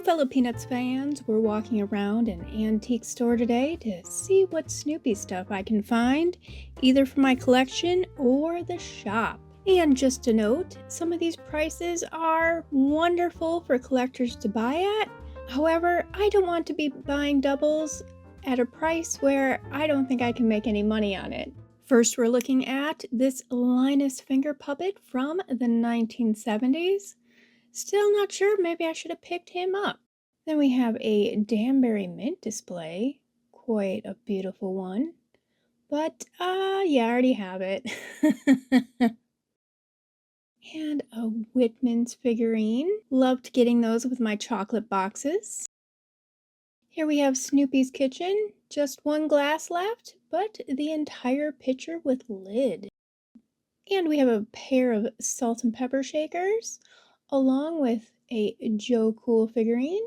Hello, fellow Peanuts fans. We're walking around an antique store today to see what Snoopy stuff I can find, either for my collection or the shop. And just a note, some of these prices are wonderful for collectors to buy at. However, I don't want to be buying doubles at a price where I don't think I can make any money on it. First, we're looking at this Linus finger puppet from the 1970s. Still not sure, maybe I should have picked him up. Then we have a Danbury mint display. Quite a beautiful one. But, yeah, I already have it. And a Whitman's figurine. Loved getting those with my chocolate boxes. Here we have Snoopy's kitchen. Just one glass left, but the entire pitcher with lid. And we have a pair of salt and pepper shakers, along with a Joe Cool figurine.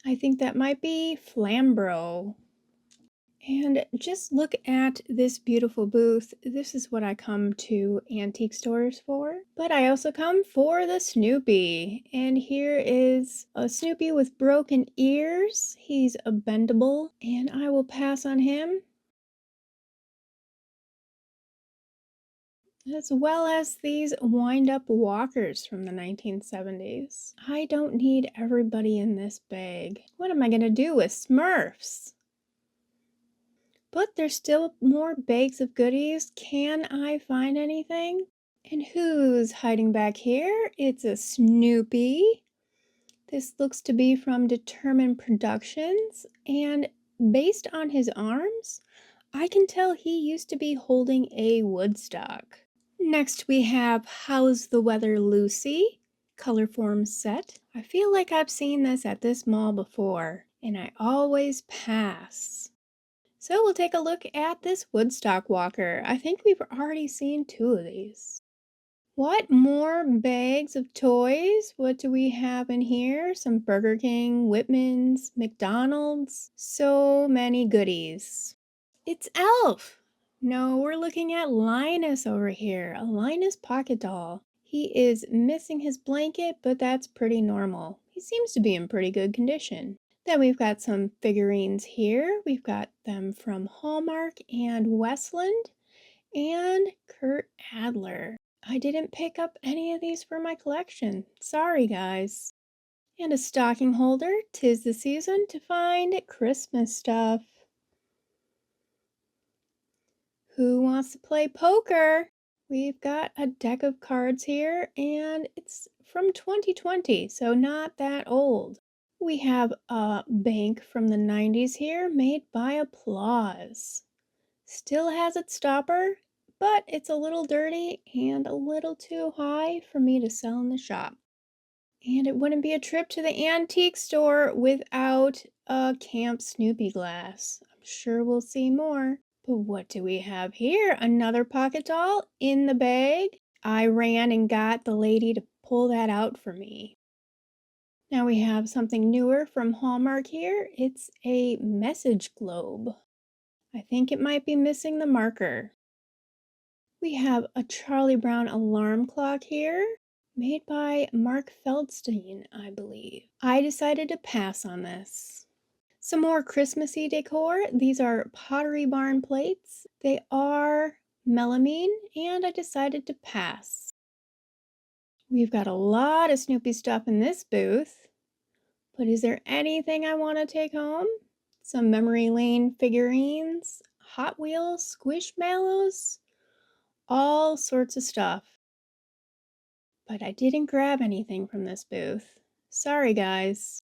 I think that might be Flambro. And just look at this beautiful booth. This is what I come to antique stores for. But I also come for the Snoopy. And here is a Snoopy with broken ears. He's a bendable, and I will pass on him. As well as these wind-up walkers from the 1970s. I don't need everybody in this bag. What am I going to do with Smurfs? But there's still more bags of goodies. Can I find anything? And who's hiding back here? It's a Snoopy. This looks to be from Determined Productions, and based on his arms, I can tell he used to be holding a Woodstock. Next we have How's the Weather Lucy Colorform set. I feel like I've seen this at this mall before, and I always pass. So we'll take a look at this Woodstock walker. I think we've already seen two of these. What more bags of toys? What do we have in here? Some Burger King, Whitman's, McDonald's. So many goodies. It's Elf! No, we're looking at Linus over here, a Linus pocket doll. He is missing his blanket, but that's pretty normal. He seems to be in pretty good condition. Then we've got some figurines here. We've got them from Hallmark and Westland and Kurt Adler. I didn't pick up any of these for my collection. Sorry, guys. And a stocking holder. 'Tis the season to find Christmas stuff. Who wants to play poker? We've got a deck of cards here, and it's from 2020, so not that old. We have a bank from the 90s here, made by Applause. Still has its stopper, but it's a little dirty and a little too high for me to sell in the shop. And it wouldn't be a trip to the antique store without a Camp Snoopy glass. I'm sure we'll see more. But what do we have here? Another pocket doll in the bag. I ran and got the lady to pull that out for me. Now we have something newer from Hallmark here. It's a message globe. I think it might be missing the marker. We have a Charlie Brown alarm clock here, made by Mark Feldstein, I believe. I decided to pass on this. Some more Christmassy decor. These are Pottery Barn plates. They are melamine, and I decided to pass. We've got a lot of Snoopy stuff in this booth, but is there anything I want to take home? Some Memory Lane figurines, Hot Wheels, Squishmallows, all sorts of stuff. But I didn't grab anything from this booth. Sorry, guys.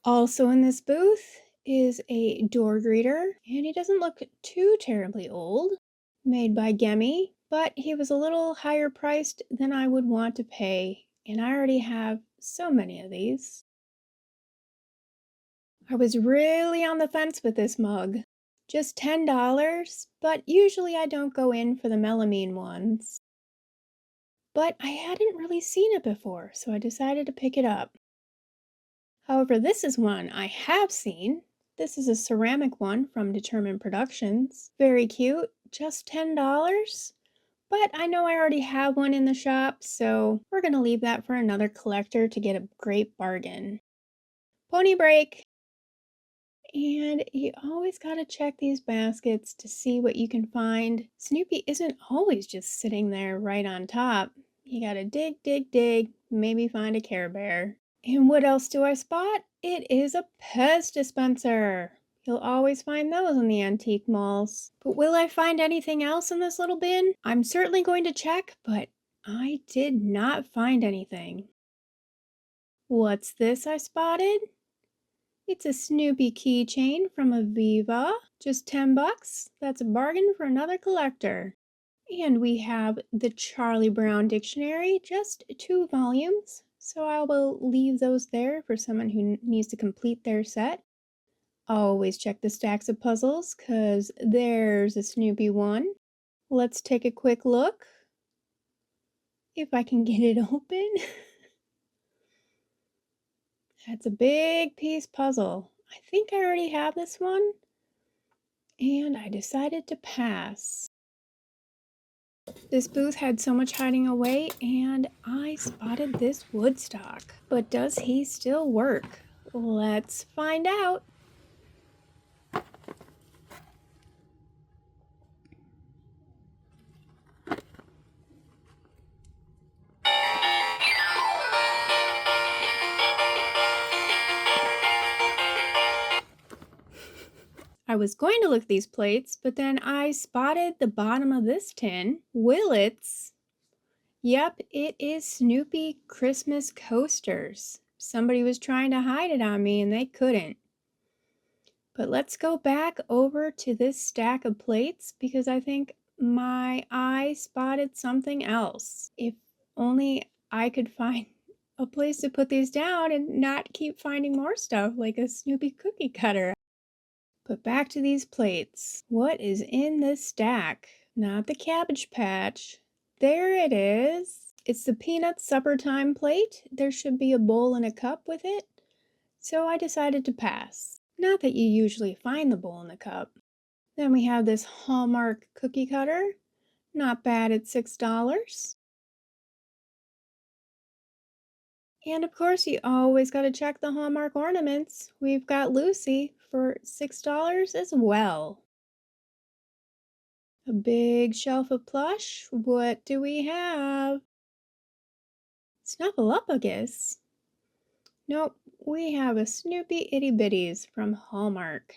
Also in this booth is a door greeter, and he doesn't look too terribly old. Made by Gemi, but he was a little higher priced than I would want to pay, and I already have so many of these. I was really on the fence with this mug. Just $10, but usually I don't go in for the melamine ones. But I hadn't really seen it before, so I decided to pick it up. However, this is one I have seen. This is a ceramic one from Determined Productions. Very cute, just $10. But I know I already have one in the shop, so we're gonna leave that for another collector to get a great bargain. Pony break! And you always gotta check these baskets to see what you can find. Snoopy isn't always just sitting there right on top. You gotta dig, dig, dig, maybe find a Care Bear. And what else do I spot? It is a pest dispenser. You'll always find those in the antique malls. But will I find anything else in this little bin? I'm certainly going to check, but I did not find anything. What's this I spotted? It's a Snoopy keychain from Aviva. Just 10 bucks. That's a bargain for another collector. And we have the Charlie Brown Dictionary, just 2 volumes. So I will leave those there for someone who needs to complete their set. Always check the stacks of puzzles, because there's a Snoopy one. Let's take a quick look. If I can get it open. That's a big piece puzzle. I think I already have this one. And I decided to pass. This booth had so much hiding away, and I spotted this Woodstock. But does he still work? Let's find out. I was going to look at these plates, but then I spotted the bottom of this tin. Willets. Yep, it is Snoopy Christmas coasters. Somebody was trying to hide it on me and they couldn't. But let's go back over to this stack of plates because I think my eye spotted something else. If only I could find a place to put these down and not keep finding more stuff like a Snoopy cookie cutter. But back to these plates. What is in this stack? Not the Cabbage Patch. There it is. It's the peanut supper time plate. There should be a bowl and a cup with it. So I decided to pass. Not that you usually find the bowl and the cup. Then we have this Hallmark cookie cutter. Not bad at $6. And of course, you always got to check the Hallmark ornaments. We've got Lucy for $6 as well. A big shelf of plush. What do we have? Snuffleupagus. Nope, we have a Snoopy Itty Bitties from Hallmark.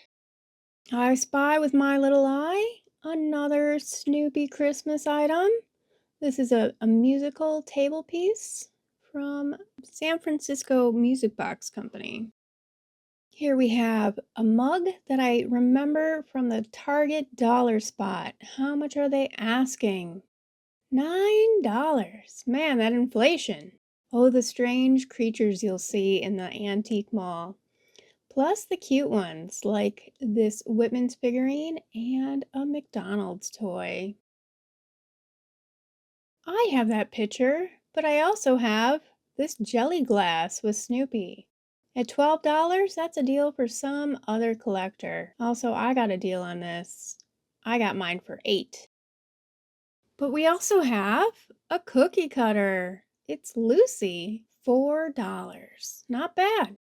I spy with my little eye another Snoopy Christmas item. This is a musical table piece from San Francisco Music Box Company. Here we have a mug that I remember from the Target dollar spot. How much are they asking? $9. Man, that inflation. Oh, the strange creatures you'll see in the antique mall. Plus the cute ones like this Whitman's figurine and a McDonald's toy. I have that picture, but I also have this jelly glass with Snoopy. At $12, that's a deal for some other collector. Also, I got a deal on this. I got mine for $8. But we also have a cookie cutter. It's Lucy, $4. Not bad.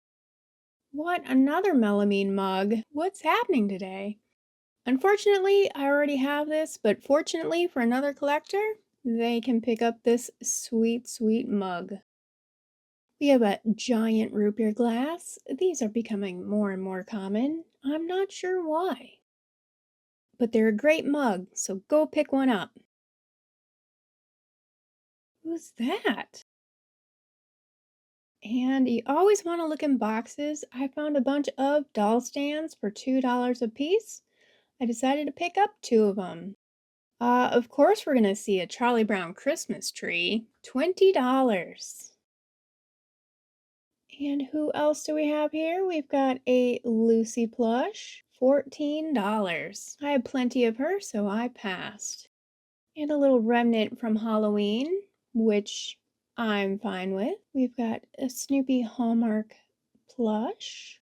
What, another melamine mug? What's happening today? Unfortunately, I already have this, but fortunately for another collector, they can pick up this sweet, sweet mug. We have a giant root beer glass. These are becoming more and more common. I'm not sure why. But they're a great mug, so go pick one up. Who's that? And you always want to look in boxes. I found a bunch of doll stands for $2 a piece. I decided to pick up 2 of them. Of course, we're going to see a Charlie Brown Christmas tree. $20. And who else do we have here? We've got a Lucy plush. $14. I had plenty of her, so I passed. And a little remnant from Halloween, which I'm fine with. We've got a Snoopy Hallmark plush.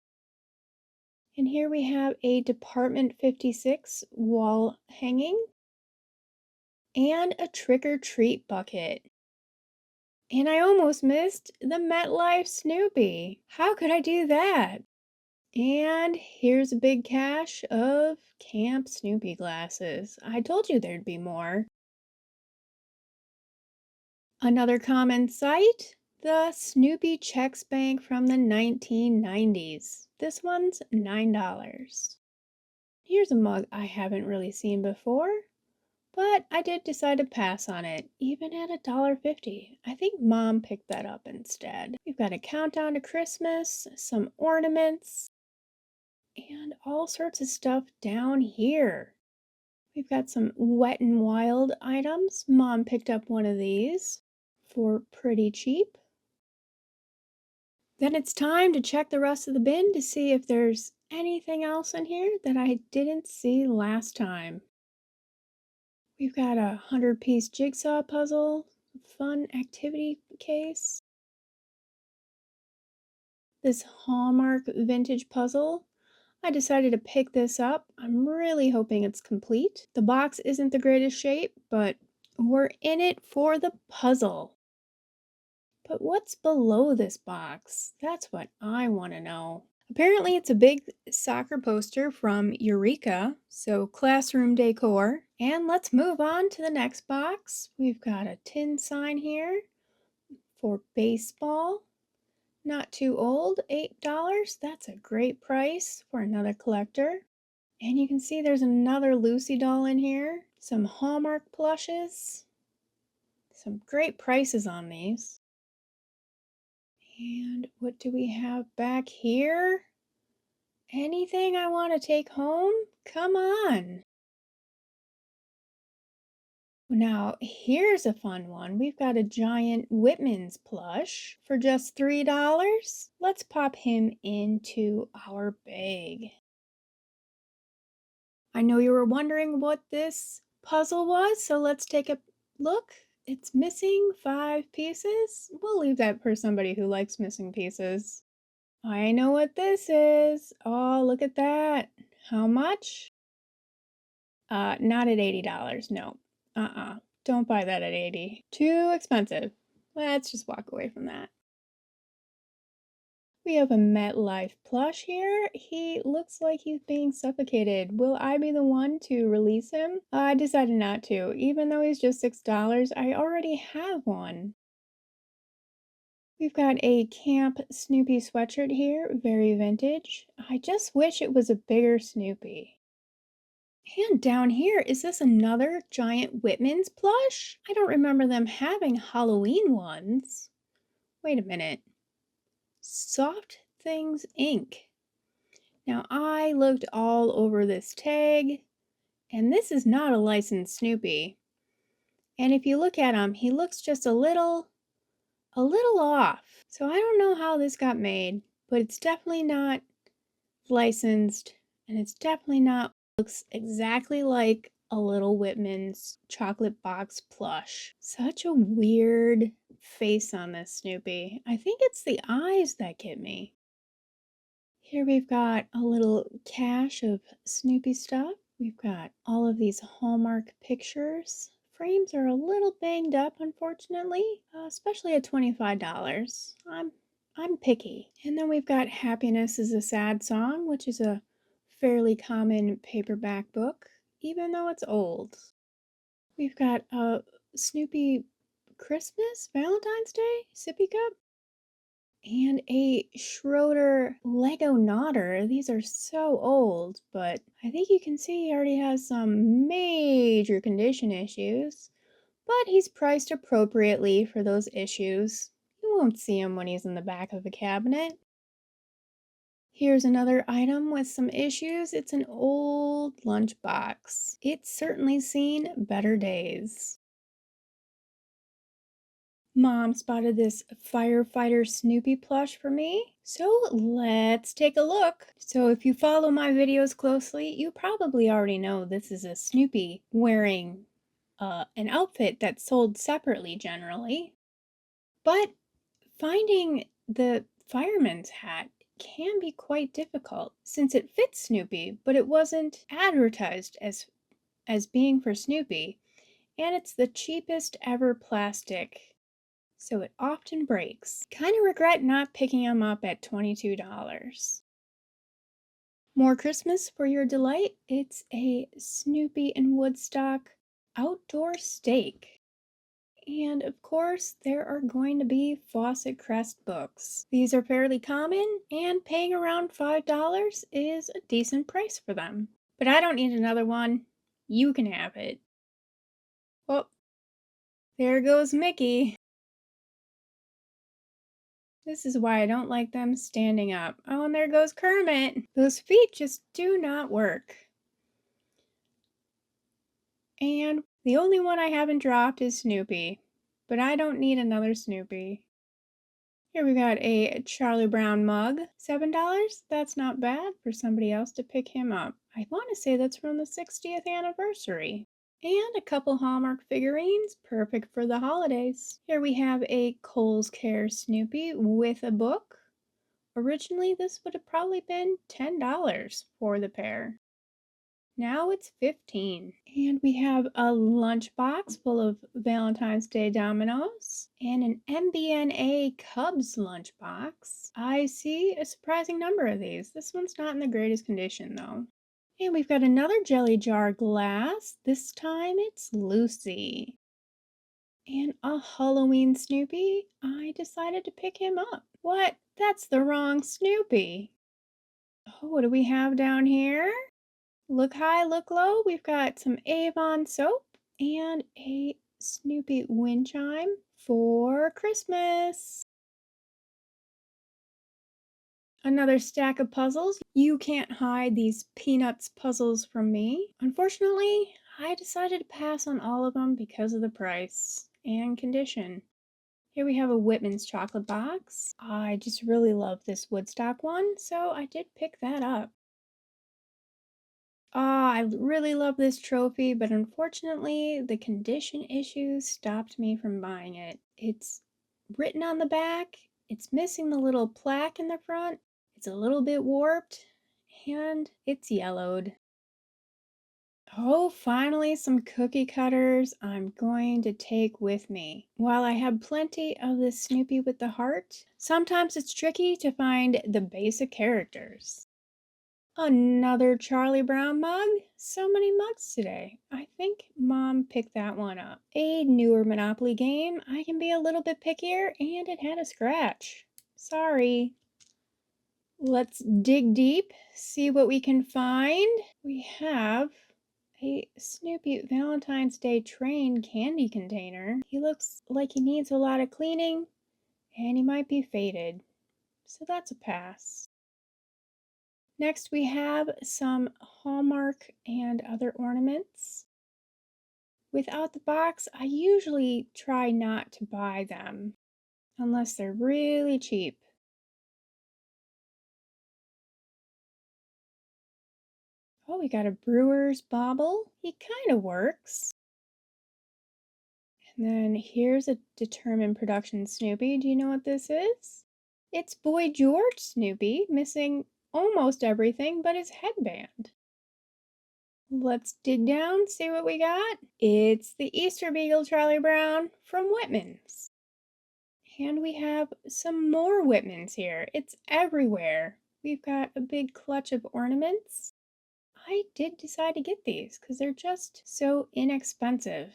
And here we have a Department 56 wall hanging. and a trick-or-treat bucket. And I almost missed the MetLife Snoopy. How could I do that? And here's a big cache of Camp Snoopy glasses. I told you there'd be more. Another common sight, the Snoopy Chex Bank from the 1990s. This one's $9. Here's a mug I haven't really seen before, but I did decide to pass on it, even at $1.50. I think Mom picked that up instead. We've got a countdown to Christmas, some ornaments, and all sorts of stuff down here. We've got some Wet n Wild items. Mom picked up one of these for pretty cheap. Then it's time to check the rest of the bin to see if there's anything else in here that I didn't see last time. We've got a 100-piece jigsaw puzzle, fun activity case, this Hallmark vintage puzzle. I decided to pick this up. I'm really hoping it's complete. The box isn't the greatest shape, but we're in it for the puzzle. But what's below this box? That's what I want to know. Apparently, it's a big soccer poster from Eureka, so classroom decor. And let's move on to the next box. We've got a tin sign here for baseball. Not too old, $8. That's a great price for another collector. And you can see there's another Lucy doll in here. Some Hallmark plushes. Some great prices on these. And what do we have back here? Anything I want to take home? Come on. Now, here's a fun one. We've got a giant Whitman's plush for just $3. Let's pop him into our bag. I know you were wondering what this puzzle was, so let's take a look. It's missing 5 pieces. We'll leave that for somebody who likes missing pieces. I know what this is. Oh, look at that. How much? Not at $80. No. Don't buy that at 80. Too expensive. Let's just walk away from that. We have a MetLife plush here. He looks like he's being suffocated. Will I be the one to release him? I decided not to. Even though he's just $6, I already have one. We've got a Camp Snoopy sweatshirt here, very vintage. I just wish it was a bigger Snoopy. And down here, is this another giant Whitman's plush? I don't remember them having Halloween ones. Wait a minute. Soft Things Inc. Now, I looked all over this tag, and this is not a licensed Snoopy. And if you look at him, he looks just a little off. So I don't know how this got made, but it's definitely not licensed, and it's definitely not looks exactly like a little Whitman's chocolate box plush. Such a weird face on this Snoopy. I think it's the eyes that get me. Here we've got a little cache of Snoopy stuff. We've got all of these Hallmark pictures. Frames are a little banged up, unfortunately, especially at $25. I'm picky. And then we've got Happiness is a Sad Song, which is a fairly common paperback book, even though it's old. We've got a Snoopy Christmas, Valentine's Day sippy cup, and a Schroeder Lego Nodder. These are so old, but I think you can see he already has some major condition issues. But he's priced appropriately for those issues. You won't see him when he's in the back of the cabinet. Here's another item with some issues. It's an old lunchbox. It's certainly seen better days. Mom spotted this firefighter Snoopy plush for me, so let's take a look. So if you follow my videos closely, you probably already know this is a Snoopy wearing an outfit that's sold separately generally. But finding the fireman's hat can be quite difficult since it fits Snoopy, but it wasn't advertised as being for Snoopy. and it's the cheapest ever plastic, so it often breaks. Kinda regret not picking them up at $22. More Christmas for your delight. It's a Snoopy and Woodstock outdoor steak. And of course, there are going to be Fawcett Crest books. These are fairly common, and paying around $5 is a decent price for them. But I don't need another one. You can have it. Well, there goes Mickey. This is why I don't like them standing up. Oh, and there goes Kermit. Those feet just do not work. And the only one I haven't dropped is Snoopy. But I don't need another Snoopy. Here we got a Charlie Brown mug. $7? That's not bad for somebody else to pick him up. I want to say that's from the 60th anniversary. And a couple Hallmark figurines, perfect for the holidays. Here we have a Kohl's Care Snoopy with a book. Originally, this would have probably been $10 for the pair. Now it's $15. And we have a lunchbox full of Valentine's Day dominoes and an MBNA Cubs lunchbox. I see a surprising number of these. This one's not in the greatest condition though. And we've got another jelly jar glass. This time it's Lucy. And a Halloween Snoopy. I decided to pick him up. What? That's the wrong Snoopy. Oh, what do we have down here? Look high, look low. We've got some Avon soap and a Snoopy wind chime for Christmas. Another stack of puzzles. You can't hide these Peanuts puzzles from me. Unfortunately, I decided to pass on all of them because of the price and condition. Here we have a Whitman's chocolate box. I just really love this Woodstock one, so I did pick that up. I really love this trophy, but unfortunately, the condition issues stopped me from buying it. It's written on the back, it's missing the little plaque in the front, it's a little bit warped, and it's yellowed. Oh, finally, some cookie cutters I'm going to take with me. While I have plenty of this Snoopy with the heart, sometimes it's tricky to find the basic characters. Another Charlie Brown mug? So many mugs today. I think Mom picked that one up. A newer Monopoly game. I can be a little bit pickier, and it had a scratch. Sorry. Let's dig deep, see what we can find. We have a Snoopy Valentine's Day train candy container. He looks like he needs a lot of cleaning, and he might be faded. So that's a pass. Next, we have some Hallmark and other ornaments. Without the box, I usually try not to buy them unless they're really cheap. Oh, we got a Brewer's Bauble. He kind of works. And then here's a Determined Production Snoopy. Do you know what this is? It's Boy George Snoopy, missing almost everything but his headband. Let's dig down, see what we got. It's the Easter Beagle Charlie Brown from Whitman's. And we have some more Whitman's here. It's everywhere. We've got a big clutch of ornaments. I did decide to get these because they're just so inexpensive.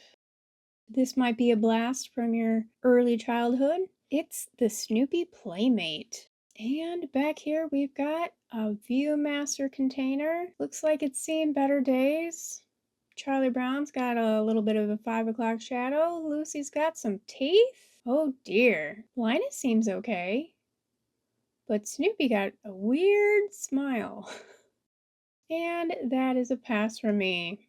This might be a blast from your early childhood. It's the Snoopy Playmate. And back here we've got a Viewmaster container. Looks like it's seen better days. Charlie Brown's got a little bit of a 5 o'clock shadow. Lucy's got some teeth. Oh dear. Linus seems okay. But Snoopy got a weird smile. And that is a pass from me.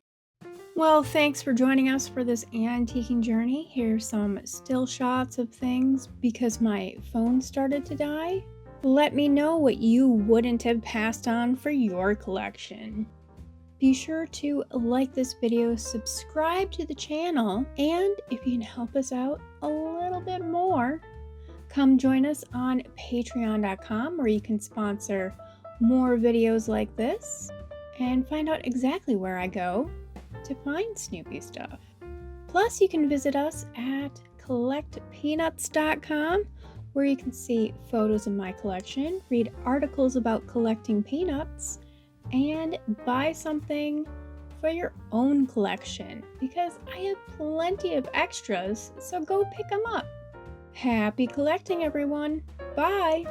Well, thanks for joining us for this antiquing journey. Here's some still shots of things because my phone started to die. Let me know what you wouldn't have passed on for your collection. Be sure to like this video, subscribe to the channel, and if you can help us out a little bit more, come join us on patreon.com where you can sponsor more videos like this and find out exactly where I go to find Snoopy stuff. Plus, you can visit us at CollectPeanuts.com, where you can see photos of my collection, read articles about collecting peanuts, and buy something for your own collection because I have plenty of extras, so go pick them up. Happy collecting, everyone! Bye!